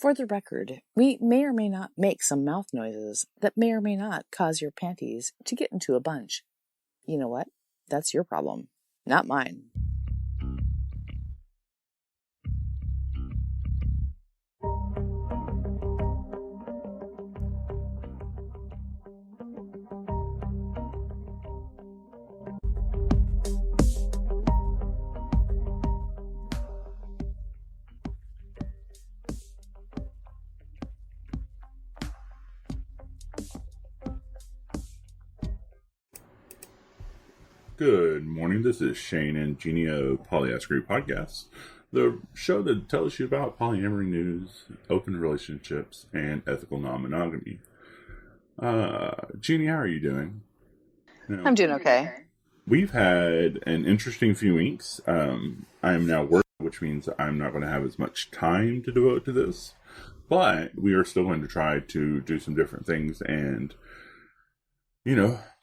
For the record, we may or may not make some mouth noises that may or may not cause your panties to get into a bunch. You know what? That's your problem, not mine. Good morning, this is Shane and Jeannie of Polyamory Podcast, the show that tells you about polyamory news, open relationships, and ethical non-monogamy. Jeannie, how are you doing? I'm doing okay. We've had an interesting few weeks. I am now working, which means I'm not going to have as much time to devote to this, but we are still going to try to do some different things and,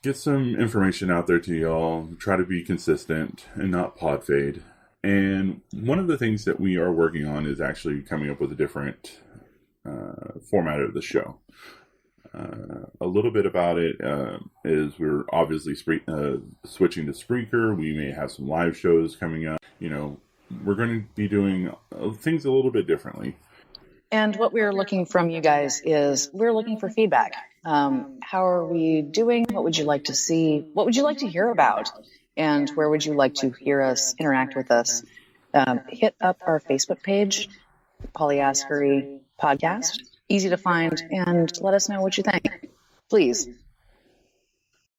get some information out there to y'all, try to be consistent and not pod fade. And one of the things that we are working on is actually coming up with a different format of the show. A little bit about it is we're obviously switching to Spreaker. We may have some live shows coming up. We're going to be doing things a little bit differently. And what we're looking from you guys is we're looking for feedback. How are we doing? What would you like to see? What would you like to hear about? And where would you like to hear us interact with us? Hit up our Facebook page, Polyamory Podcast. Easy to find, and let us know what you think. Please.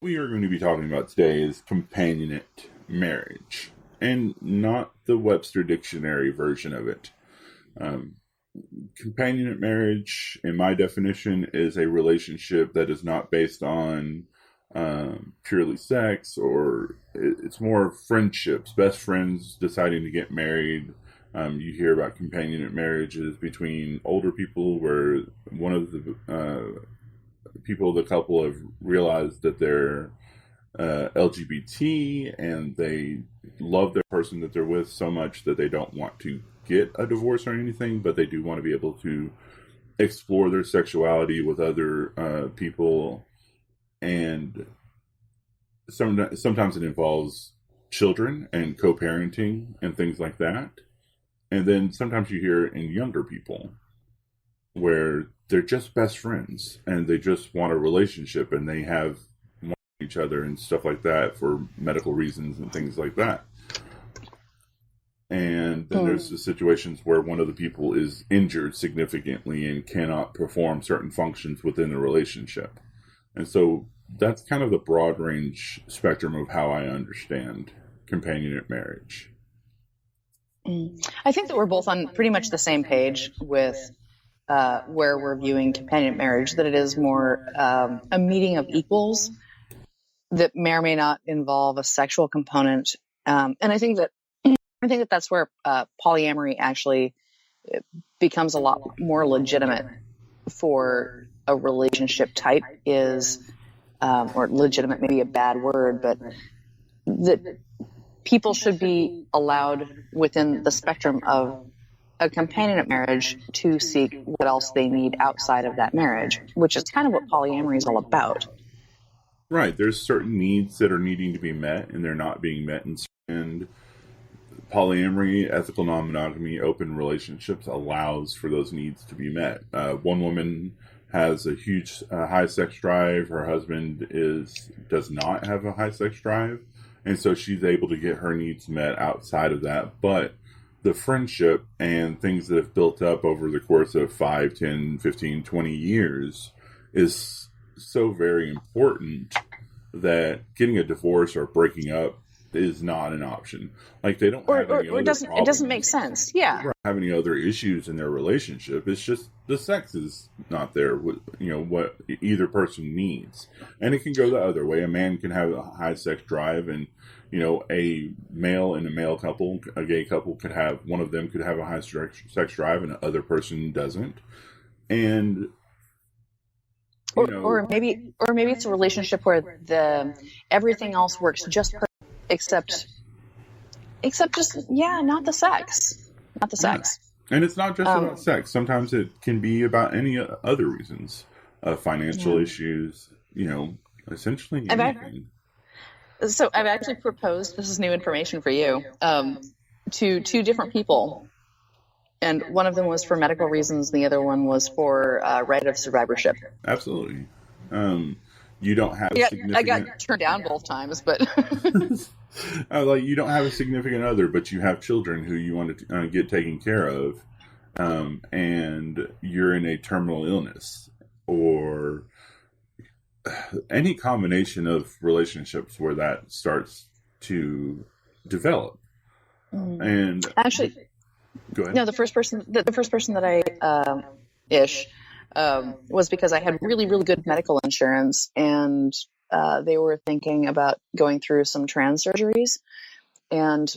We are going to be talking about today is companionate marriage, and not the Webster Dictionary version of it. Companionate marriage, in my definition, is a relationship that is not based on purely sex, or it's more friendships, best friends deciding to get married. You hear about companionate marriages between older people where one of the people of the couple have realized that they're LGBT and they love the person that they're with so much that they don't want to get a divorce or anything, but they do want to be able to explore their sexuality with other people. And sometimes it involves children and co-parenting and things like that. And then sometimes you hear in younger people where they're just best friends and they just want a relationship and they have each other and stuff like that for medical reasons and things like that. And then there's the situations where one of the people is injured significantly and cannot perform certain functions within the relationship. And so that's kind of the broad range spectrum of how I understand companionate marriage. I think that we're both on pretty much the same page with where we're viewing companionate marriage, that it is more a meeting of equals that may or may not involve a sexual component. And I think that that's where polyamory actually becomes a lot more legitimate for a relationship type is, or legitimate may be a bad word, but that people should be allowed within the spectrum of a companionate marriage to seek what else they need outside of that marriage, which is kind of what polyamory is all about. Right. There's certain needs that are needing to be met and they're not being met. And polyamory, ethical non-monogamy, open relationships allows for those needs to be met. One woman has a huge high sex drive. Her husband does not have a high sex drive. And so she's able to get her needs met outside of that. But the friendship and things that have built up over the course of 5, 10, 15, 20 years is so very important that getting a divorce or breaking up is not an option. Like they don't have any other problems. It doesn't make sense. Yeah. They don't have any other issues in their relationship. It's just the sex is not there with what either person needs. And it can go the other way. A man can have a high sex drive and a male and a male couple, a gay couple could have, one of them could have a high sex drive and the other person doesn't. And or maybe it's a relationship where everything else works just perfect, except just not the sex. And it's not just about sex. Sometimes it can be about any other reasons, financial issues, essentially anything. So I've actually proposed, this is new information for you, to two different people. And one of them was for medical reasons. The other one was for right of survivorship. Absolutely. You don't have significant... I got turned down both times, but... like, you don't have a significant other, but you have children who you want to get taken care of, and you're in a terminal illness, or any combination of relationships where that starts to develop. And actually, go ahead. No, the first person that I was because I had really, really good medical insurance, and they were thinking about going through some trans surgeries, and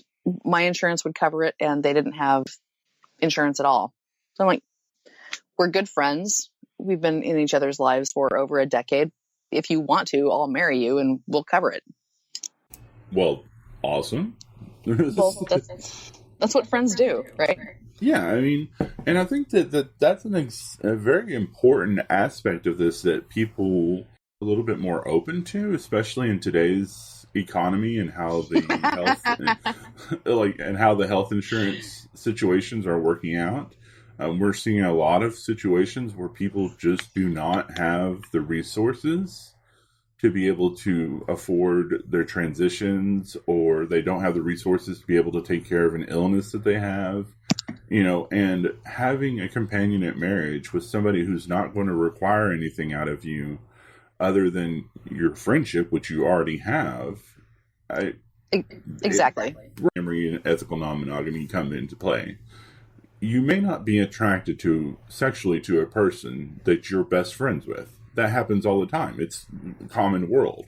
my insurance would cover it, and they didn't have insurance at all. So I'm like, we're good friends. We've been in each other's lives for over a decade. If you want to, I'll marry you and we'll cover it. Well, awesome. Well, that's what friends do, right? Yeah, I mean, and I think that's a very important aspect of this that people are a little bit more open to, especially in today's economy and how the health, and how the health insurance situations are working out. We're seeing a lot of situations where people just do not have the resources to be able to afford their transitions, or they don't have the resources to be able to take care of an illness that they have, and having a companionate marriage with somebody who's not going to require anything out of you other than your friendship, which you already have. Exactly. Polyamory and ethical non-monogamy come into play. You may not be attracted sexually to a person that you're best friends with. That happens all the time. It's a common world.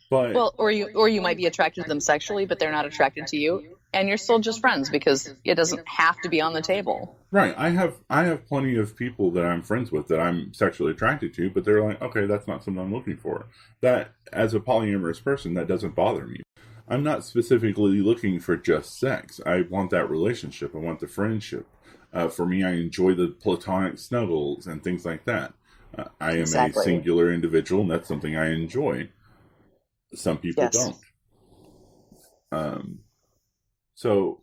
But or you might be attracted to them sexually, but they're not attracted to you, and you're still just friends because it doesn't have to be on the table. Right. I have plenty of people that I'm friends with that I'm sexually attracted to, but they're like, okay, that's not something I'm looking for. That, as a polyamorous person, that doesn't bother me. I'm not specifically looking for just sex. I want that relationship. I want the friendship. For me, I enjoy the platonic snuggles and things like that. I am a singular individual, and that's something I enjoy. Some people don't. So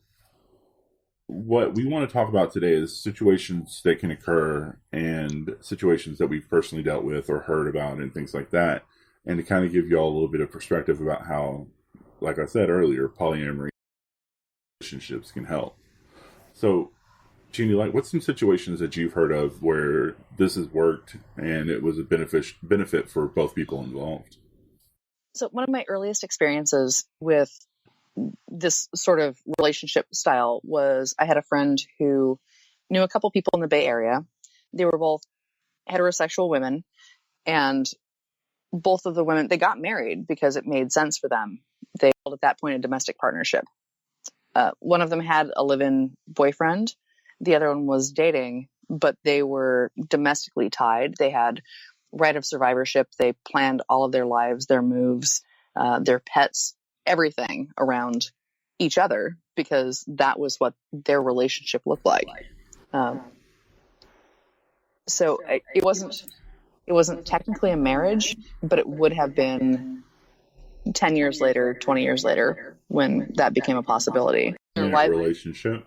what we want to talk about today is situations that can occur and situations that we've personally dealt with or heard about and things like that, and to kind of give you all a little bit of perspective about how, like I said earlier, polyamory relationships can help. So, Jeannie, what's some situations that you've heard of where this has worked and it was a benefit for both people involved? So one of my earliest experiences with this sort of relationship style was I had a friend who knew a couple people in the Bay Area. They were both heterosexual women, and both of the women, they got married because it made sense for them. They called at that point a domestic partnership. One of them had a live-in boyfriend. The other one was dating, but they were domestically tied. They had right of survivorship. They planned all of their lives, their moves, their pets, everything around each other because that was what their relationship looked like. So it wasn't technically a marriage, but it would have been 10 years later, 20 years later, when that became a possibility. Relationship?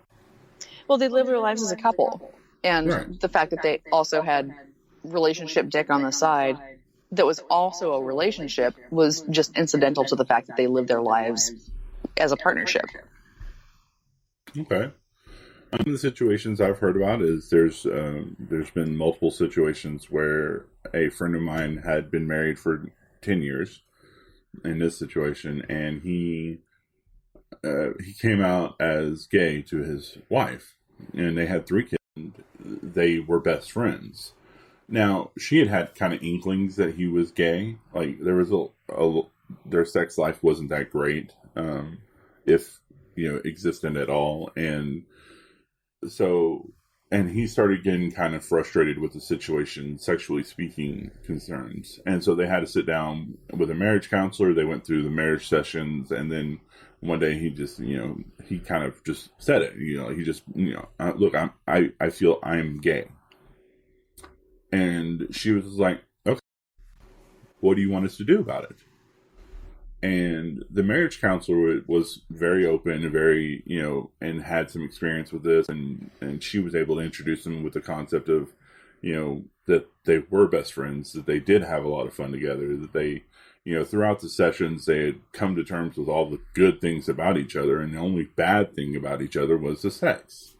Well, they lived their lives as a couple. And the fact that they also had relationship dick on the side that was also a relationship was just incidental to the fact that they lived their lives as a partnership. Okay. One of the situations I've heard about is there's been multiple situations where a friend of mine had been married for 10 years in this situation, and he came out as gay to his wife, and they had 3 kids. And they were best friends. Now, she had kind of inklings that he was gay. Like, there was their sex life wasn't that great, if existent at all, and so, and he started getting kind of frustrated with the situation, sexually speaking concerns. And so they had to sit down with a marriage counselor. They went through the marriage sessions. And then one day he just, he kind of just said it, he just, look, I feel I'm gay. And she was like, okay, what do you want us to do about it? And the marriage counselor was very open and very, and had some experience with this. And she was able to introduce him with the concept of, that they were best friends, that they did have a lot of fun together, that they, throughout the sessions, they had come to terms with all the good things about each other. And the only bad thing about each other was the sex.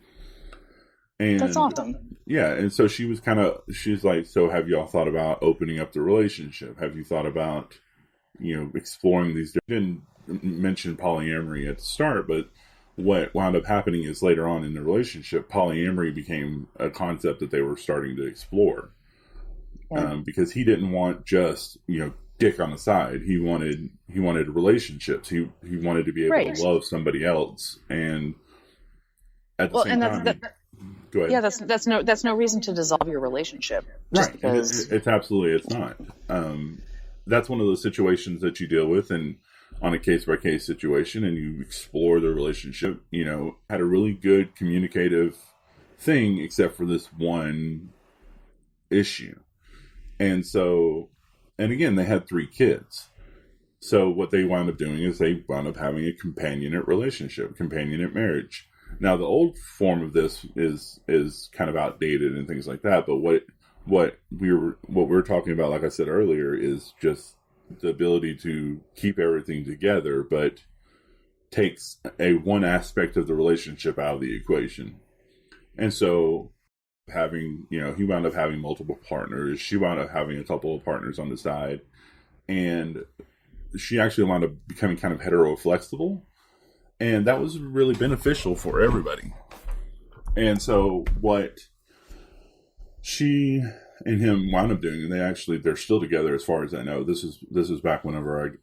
And that's awesome. Yeah. And so she's like, so have y'all thought about opening up the relationship? Have you thought about, exploring these? Didn't mention polyamory at the start, but what wound up happening is later on in the relationship, polyamory became a concept that they were starting to explore. Yeah. Because he didn't want just, dick on the side. He wanted relationships. He wanted to be able to love somebody else. And at the same time, go ahead. Yeah, that's no reason to dissolve your relationship. Just right. Because It's not. That's one of those situations that you deal with and on a case-by-case situation, and you explore the relationship, had a really good communicative thing, except for this one issue. And so, and again, they had 3 kids. So what they wound up doing is they wound up having a companionate relationship, companionate marriage. Now, the old form of this is kind of outdated and things like that, but what we're talking about, like I said earlier, is just the ability to keep everything together, but takes one aspect of the relationship out of the equation. And so he wound up having multiple partners. She wound up having a couple of partners on the side, and she actually wound up becoming kind of hetero-flexible, and that was really beneficial for everybody. And so what she and him wound up doing, and they're still together as far as I know. This is back whenever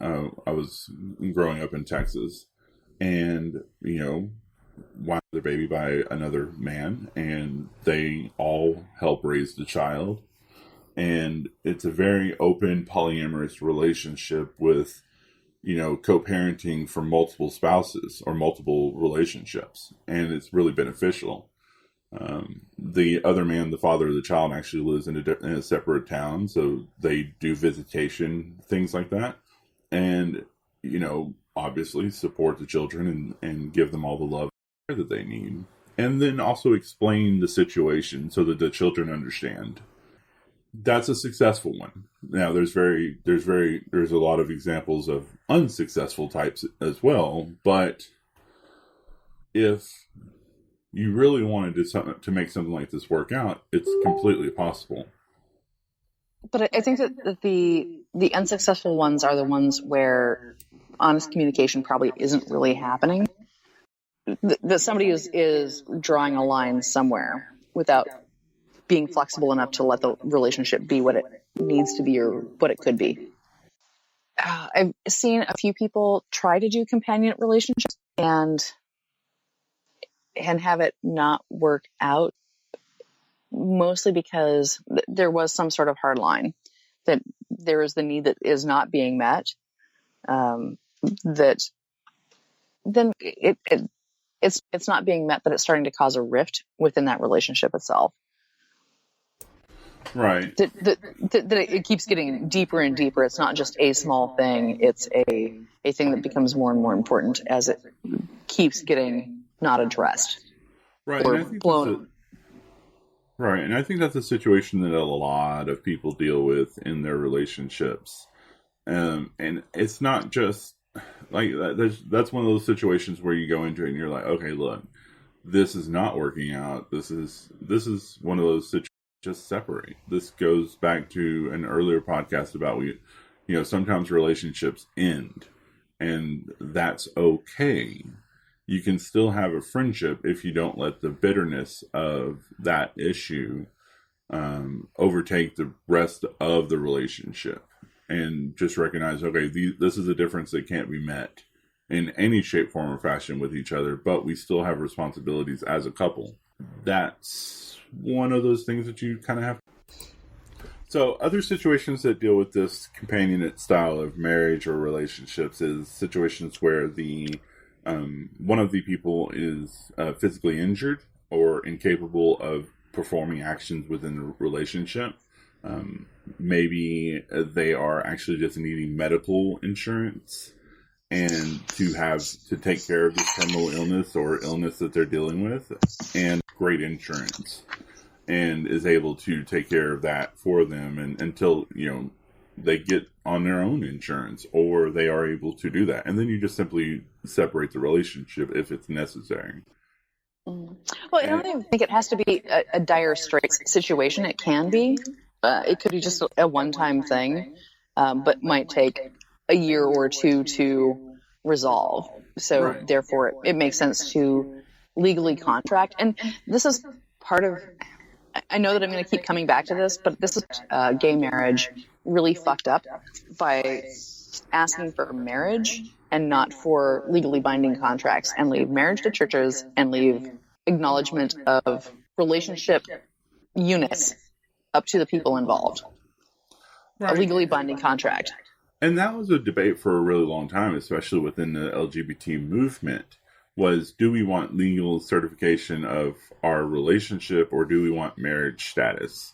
I was growing up in Texas, and wound their baby by another man, and they all help raise the child. And it's a very open polyamorous relationship with co-parenting for multiple spouses or multiple relationships, and it's really beneficial. The other man, the father of the child, actually lives in a separate town, so they do visitation, things like that, and obviously support the children and give them all the love that they need, and then also explain the situation so that the children understand. That's a successful one. Now, there's a lot of examples of unsuccessful types as well, but if you really wanted to make something like this work out, it's completely possible. But I think that the unsuccessful ones are the ones where honest communication probably isn't really happening. That somebody is drawing a line somewhere without being flexible enough to let the relationship be what it needs to be or what it could be. I've seen a few people try to do companionate relationships and have it not work out, mostly because there was some sort of hard line, that there is the need that is not being met, that then it's not being met, that it's starting to cause a rift within that relationship itself. Right. That it keeps getting deeper and deeper. It's not just a small thing. It's a thing that becomes more and more important as it keeps getting not addressed. Right. Or and I think blown. Right. And I think that's a situation that a lot of people deal with in their relationships. And it's not just like that's one of those situations where you go into it and you're like, okay, look, this is not working out. This is one of those situations. Just separate. This goes back to an earlier podcast about sometimes relationships end, and that's okay. You can still have a friendship if you don't let the bitterness of that issue overtake the rest of the relationship, and just recognize, okay, this is a difference that can't be met in any shape, form, or fashion with each other, but we still have responsibilities as a couple. That's one of those things that you kind of have. So other situations that deal with this companionate style of marriage or relationships is situations where the One of the people is physically injured or incapable of performing actions within the relationship. Maybe they are actually just needing medical insurance and to take care of this terminal illness or illness that they're dealing with, and great insurance, and is able to take care of that for them and until they get on their own insurance, or they are able to do that, and then you just simply separate the relationship if it's necessary. Well, I don't even think it has to be a dire straits situation. It can be. It could be just a one-time thing, but might take a year or two to resolve. So Right. therefore, it makes sense to legally contract. And this is part of, I know that I'm going to keep coming back to this, but this is gay marriage really fucked up by asking for marriage and not for legally binding contracts, and leave marriage to churches and leave acknowledgement of relationship units up to the people involved. Right. A legally binding contract. And that was a debate for a really long time, especially within the LGBT movement, was, do we want legal certification of our relationship, or do we want marriage status?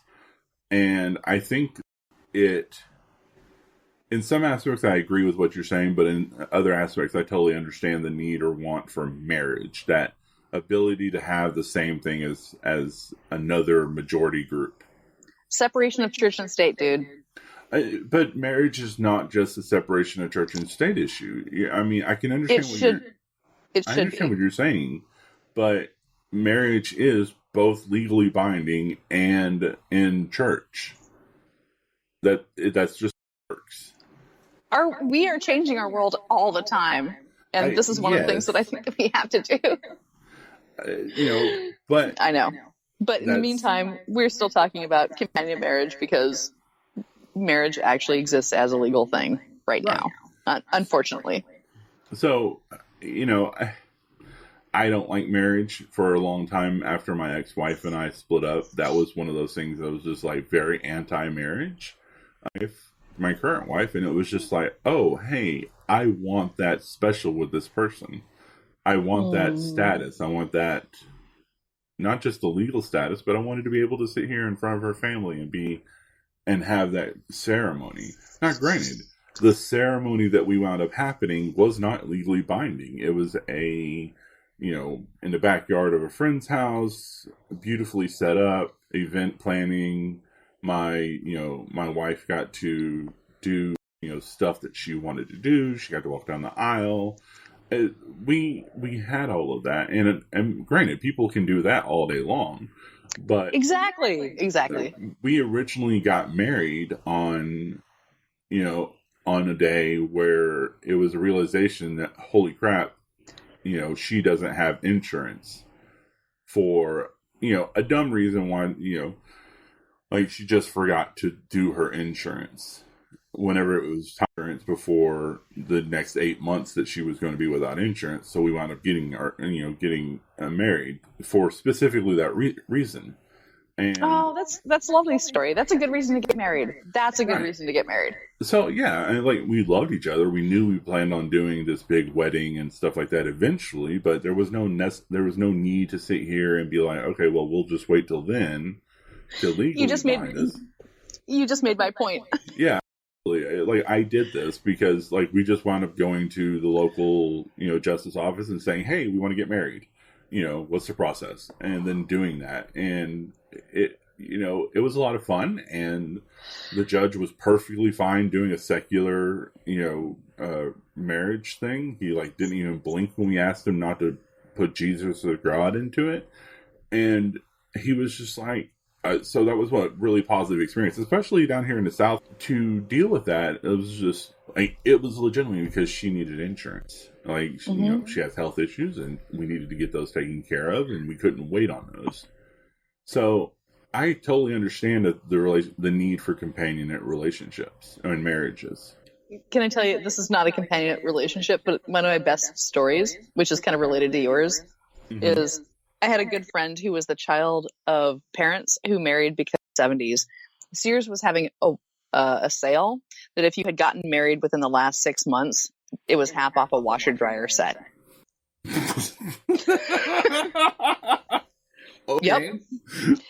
And I think in some aspects I agree with what you're saying, but in other aspects I totally understand the need or want for marriage, that ability to have the same thing as another majority group. Separation of church and state, dude. But marriage is not just a separation of church and state issue. I mean, I can understand what you're saying, but marriage is both legally binding and in church. That's just how it works. We are changing our world all the time, and this is one of the things that I think that we have to do. But I know. But in the meantime, we're still talking about companionate marriage because marriage actually exists as a legal thing right now, unfortunately. So, I don't like marriage. For a long time after my ex-wife and I split up, that was one of those things that was just like very anti-marriage. My current wife, and it was just like, oh, hey, I want that special with this person. I want that status. I want that, not just the legal status, but I wanted to be able to sit here in front of her family and have that ceremony. Now, granted, the ceremony that we wound up happening was not legally binding. It was in the backyard of a friend's house, beautifully set up, event planning. My wife got to do, stuff that she wanted to do. She got to walk down the aisle. We had all of that, and granted, people can do that all day long, but exactly. We originally got married on a day where it was a realization that, holy crap, she doesn't have insurance for a dumb reason why, like she just forgot to do her insurance whenever it was time before the next 8 months that she was going to be without insurance. So we wound up getting married for specifically that reason. And that's a lovely story. That's a good reason to get married. That's a good reason to get married. So yeah, and like we loved each other. We knew we planned on doing this big wedding and stuff like that eventually, but there was no need to sit here and be like, okay, well, we'll just wait till then to legally bind us. You just made my point. Yeah. Like I did this because like we just wound up going to the local justice office and saying, hey, we want to get married, what's the process, and then doing that, and it was a lot of fun, and the judge was perfectly fine doing a secular marriage thing. He like didn't even blink when we asked him not to put Jesus or God into it, and he was just like, so that was a really positive experience, especially down here in the South. To deal with that, it was just like, it was legitimately because she needed insurance. Like, she has health issues, and we needed to get those taken care of, and we couldn't wait on those. So I totally understand the need for companionate relationships and marriages. Can I tell you, this is not a companionate relationship, but one of my best stories, which is kind of related to yours, is I had a good friend who was the child of parents who married because of the 70s. Sears was having a sale that if you had gotten married within the last 6 months, it was half off a washer dryer set. Okay. Yep.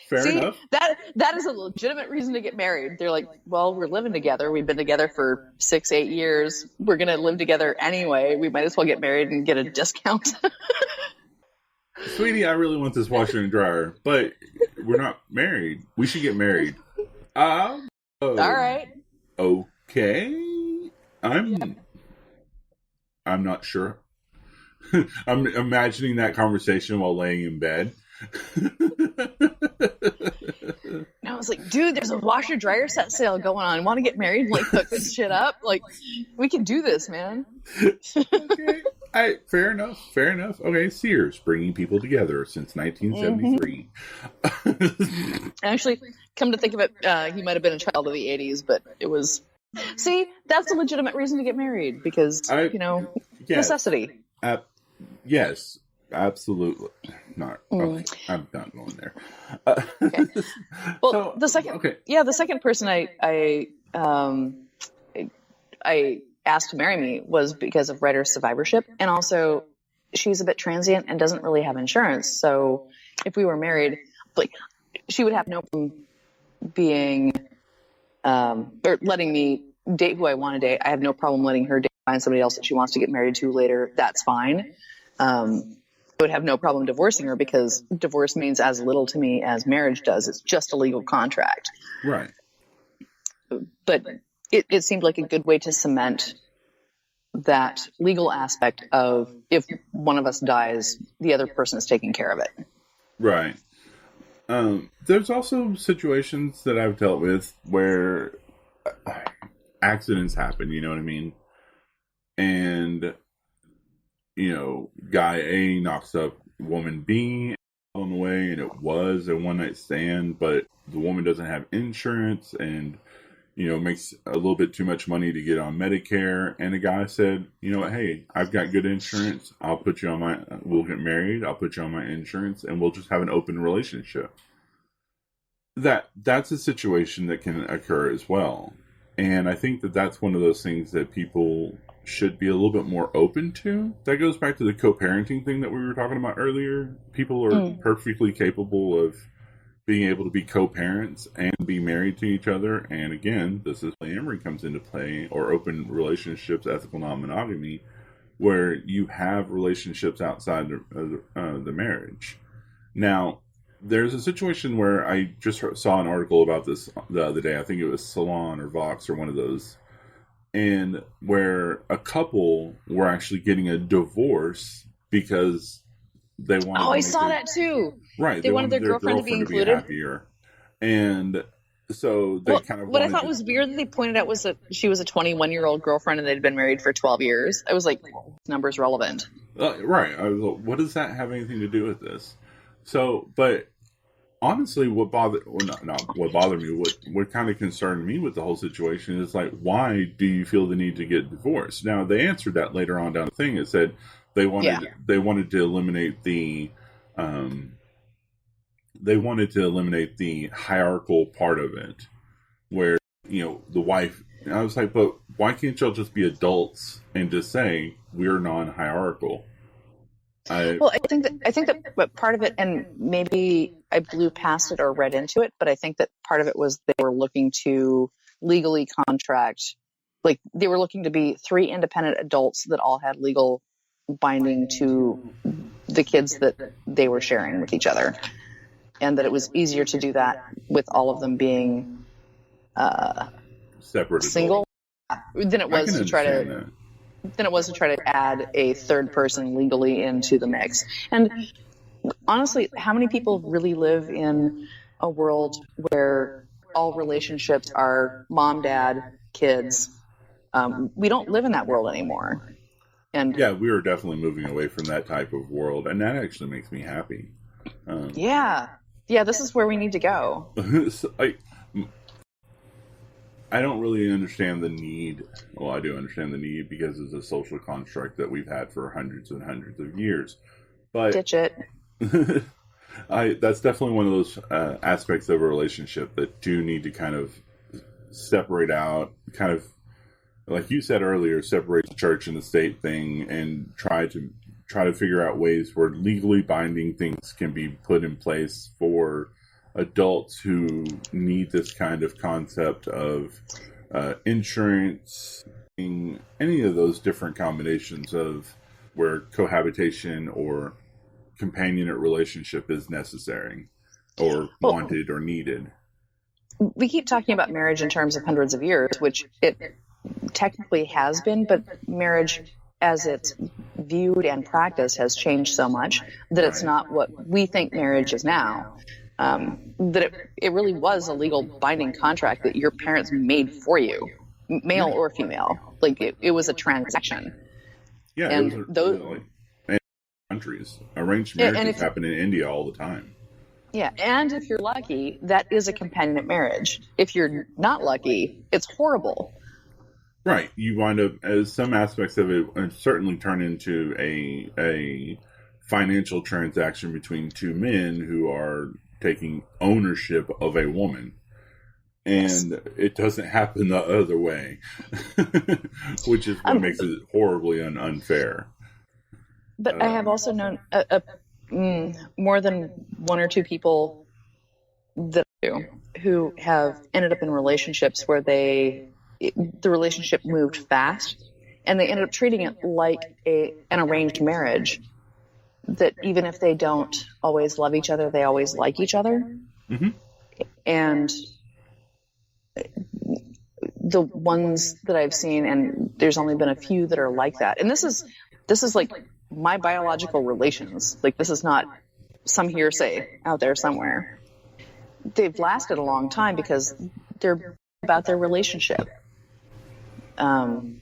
Fair enough. That is a legitimate reason to get married. They're like, well, we're living together. We've been together for 6-8 years. We're going to live together anyway. We might as well get married and get a discount. Sweetie, I really want this washer and dryer, but we're not married. We should get married. All right. Okay. I'm not sure. I'm imagining that conversation while laying in bed. And I was like, dude, there's a washer dryer set sale going on. Want to get married and like hook this shit up? Like, we can do this, man. Okay. Fair enough. Okay, Sears, bringing people together since 1973. Actually, come to think of it, he might have been a child of the 80s, but it was... See, that's a legitimate reason to get married, because, necessity. Yes, absolutely. Not. Okay, I'm not going there. Okay. Well, the second person I asked to marry me was because of writer survivorship, and also she's a bit transient and doesn't really have insurance. So if we were married, like, she would have no problem being or letting me date who I want to date. I have no problem letting her find somebody else that she wants to get married to later. That's fine. I would have no problem divorcing her, because divorce means as little to me as marriage does. It's just a legal contract. Right. But it seemed like a good way to cement that legal aspect of, if one of us dies, the other person is taking care of it. Right. There's also situations that I've dealt with where accidents happen, you know what I mean? And, guy A knocks up woman B on the way, and it was a one-night stand, but the woman doesn't have insurance and, makes a little bit too much money to get on Medicare. And the guy said, hey, I've got good insurance. We'll get married. I'll put you on my insurance, and we'll just have an open relationship. That's a situation that can occur as well. And I think that that's one of those things that people should be a little bit more open to. That goes back to the co-parenting thing that we were talking about earlier. People are perfectly capable of being able to be co-parents and be married to each other. And again, this is polyamory comes into play, or open relationships, ethical non-monogamy, where you have relationships outside the marriage. Now, there's a situation where I just saw an article about this the other day. I think it was Salon or Vox or one of those. And where a couple were actually getting a divorce because they wanted... Oh, I saw that too. Right. They wanted their girlfriend to be included. Happier. And so they kind of... What I thought was weird that they pointed out was that she was a 21-year-old girlfriend and they'd been married for 12 years. I was like, number's relevant. Right. I was like, what does that have anything to do with this? So, but... honestly, what bothered me, what kind of concerned me with the whole situation is, like, why do you feel the need to get divorced? Now, they answered that later on down the thing. It said they wanted to eliminate the hierarchical part of it, where the wife. And I was like, but why can't y'all just be adults and just say we're non-hierarchical? I think that part of it, and maybe I blew past it or read into it, but I think that part of it was they were looking to legally contract, like they were looking to be 3 independent adults that all had legal binding to the kids that they were sharing with each other, and that it was easier to do that with all of them being separate, single, than it was to try to add a third person legally into the mix. And honestly, how many people really live in a world where all relationships are mom, dad, kids? We don't live in that world anymore. And yeah, we are definitely moving away from that type of world, and that actually makes me happy. This is where we need to go. I don't really understand the need. Well, I do understand the need because it's a social construct that we've had for hundreds and hundreds of years. But ditch it. That's definitely one of those aspects of a relationship that do need to kind of separate out, kind of, like you said earlier, separate the church and the state thing, and try to try to figure out ways where legally binding things can be put in place for adults who need this kind of concept of insurance, any of those different combinations of where cohabitation or companionate relationship is necessary or wanted or needed. We keep talking about marriage in terms of hundreds of years, which it technically has been, but marriage as it's viewed and practiced has changed so much that it's not what we think marriage is now. That it really was a legal binding contract that your parents made for you, male or female. Like it was a transaction. Yeah, and it was those like countries. Arranged marriages happen in India all the time. Yeah, and if you're lucky, that is a companionate marriage. If you're not lucky, it's horrible. Right. You wind up, as some aspects of it certainly turn into a financial transaction between two men who are taking ownership of a woman. And it doesn't happen the other way, which is what makes it horribly unfair. But I have also known more than one or two people that I do who have ended up in relationships where the relationship moved fast, and they ended up treating it like an arranged marriage. That even if they don't always love each other, they always like each other. Mm-hmm. And the ones that I've seen, and there's only been a few that are like that. And this is like my biological relations. Like, this is not some hearsay out there somewhere. They've lasted a long time because they're about their relationship. And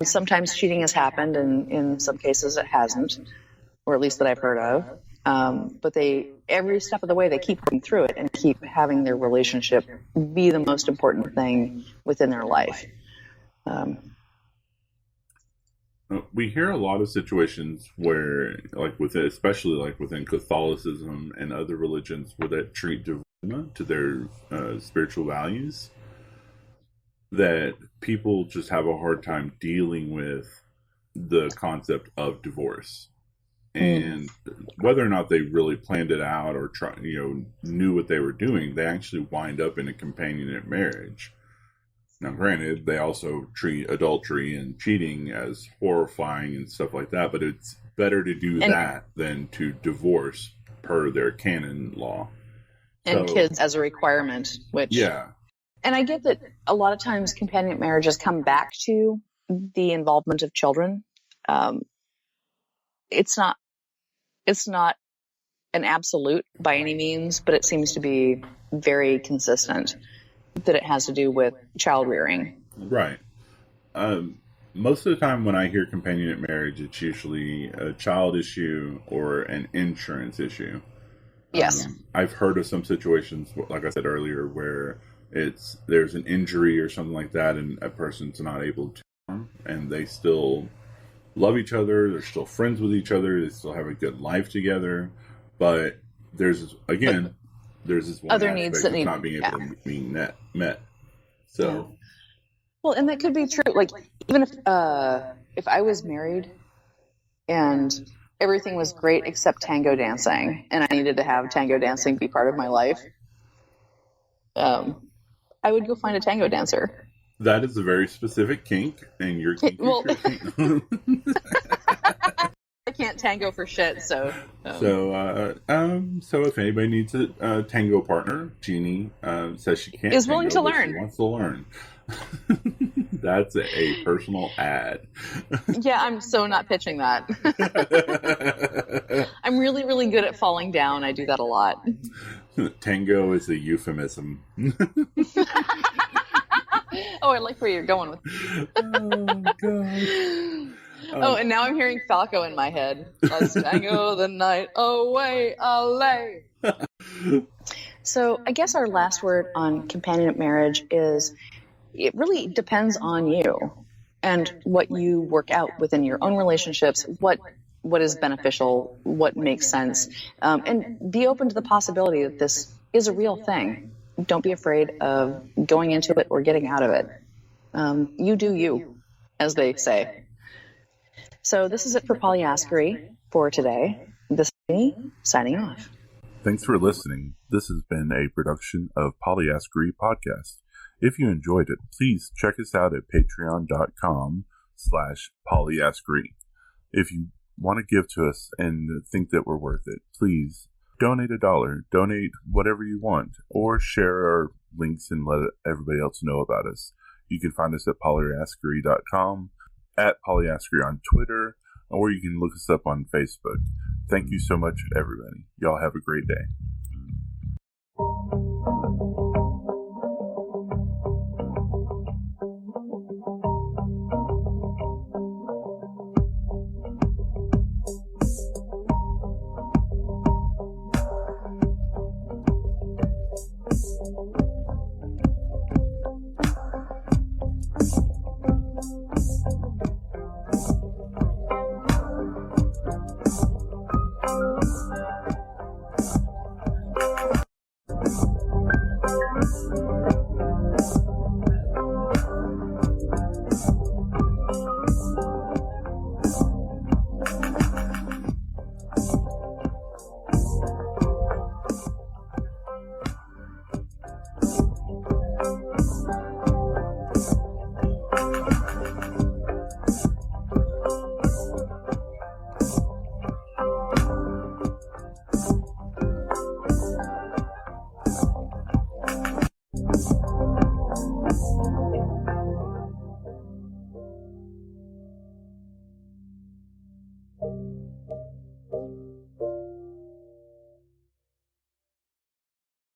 sometimes cheating has happened, and in some cases it hasn't, or at least that I've heard of. But every step of the way, they keep going through it and keep having their relationship be the most important thing within their life. We hear a lot of situations where, especially within Catholicism and other religions, where that treat divorce to their spiritual values, that people just have a hard time dealing with the concept of divorce. And whether or not they really planned it out or knew what they were doing, they actually wind up in a companionate marriage. Now, granted, they also treat adultery and cheating as horrifying and stuff like that, but it's better to do that than to divorce per their canon law. And kids as a requirement, which... Yeah. And I get that a lot of times companionate marriages come back to the involvement of children. It's not an absolute by any means, but it seems to be very consistent that it has to do with child rearing. Right. Most of the time when I hear companionate marriage, it's usually a child issue or an insurance issue. Yes. I've heard of some situations, like I said earlier, where there's an injury or something like that, and a person's not able to, and they still love each other, they're still friends with each other, they still have a good life together, but there's this one other needs that need not being able to be met. So, well, and that could be true. Like, even if I was married and everything was great except tango dancing, and I needed to have tango dancing be part of my life, I would go find a tango dancer. That is a very specific kink, and your kink well, is your kink. I can't tango for shit, so... So if anybody needs a tango partner, Jeannie says she can't. Is willing to but learn. She wants to learn. That's a personal ad. Yeah, I'm so not pitching that. I'm really, really good at falling down. I do that a lot. Tango is a euphemism. Oh, I like where you're going with. Oh God. And now I'm hearing Falco in my head. Let's tango the night away, away. So I guess our last word on companionate marriage is it really depends on you and what you work out within your own relationships, what is beneficial, what makes sense, and be open to the possibility that this is a real thing. Don't be afraid of going into it or getting out of it. You do you, as they say. So this is it for Polyaskery for today. This is me signing off. Thanks for listening. This has been a production of Polyaskery Podcast. If you enjoyed it, please check us out at patreon.com/polyaskery. If you want to give to us and think that we're worth it, please donate $1, donate whatever you want, or share our links and let everybody else know about us. You can find us at polyaskery.com, at Polyaskery on Twitter, or you can look us up on Facebook. Thank you so much, everybody. Y'all have a great day.